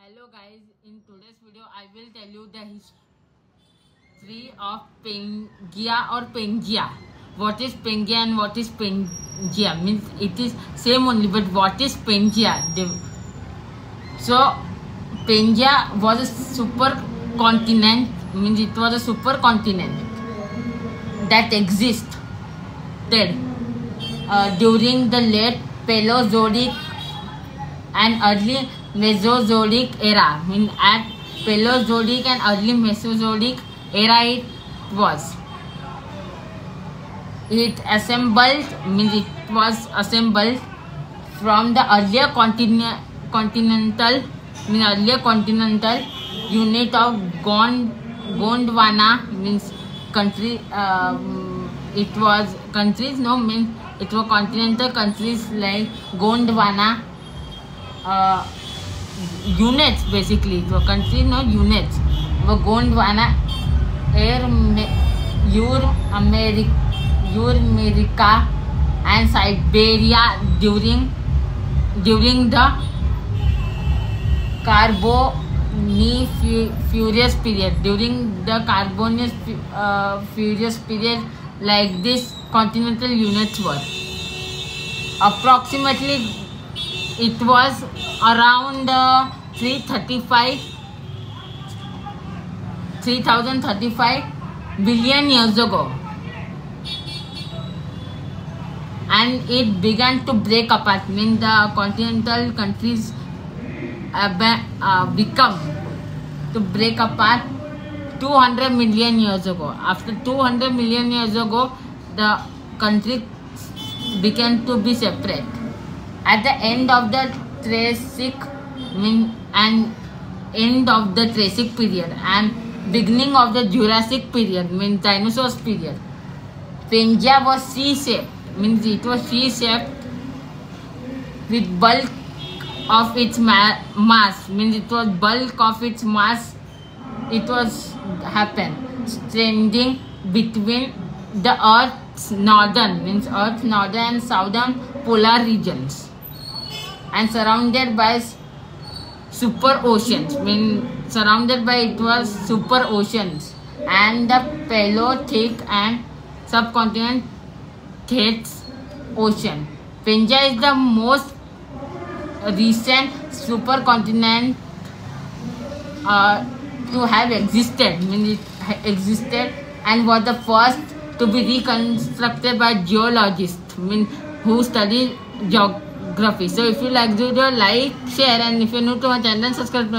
Hello guys, in today's video I will tell you the history of Pangaea or Pangea. What is Pangaea and what is Pangea? Means it is same only, but what is Pangea? So Pangea was a supercontinent, means it was a supercontinent that existed during the late Paleozoic and early Mesozoic era. I mean, at Paleozoic and early Mesozoic era it was assembled from the earlier continental unit of Gondwana, means country. It was countries, no, means it was continental countries like Gondwana. Units basically, it was country, no units. Gondwana, Euromerica and Siberia during the Carboniferous period. During the Carboniferous period, like this continental units were. Approximately, it was around 3035 billion years ago, and it began to break apart. Means the continental countries become to break apart 200 million years ago. After 200 million years ago, the countries began to be separate. At the end of the Triassic period and beginning of the Jurassic period, means dinosaurs period, Pangea was C-shaped, means it was C-shaped with bulk of its mass, means it was bulk of its mass. It was happened standing between the Earth's northern and southern polar regions, and surrounded by super oceans. It was super oceans and the Paleolithic and subcontinent ocean. Pangea is the most recent supercontinent to have existed. It existed and was the first to be reconstructed by geologists, who study geography. So if you like the video, like, share, and if you're new to my channel, subscribe to my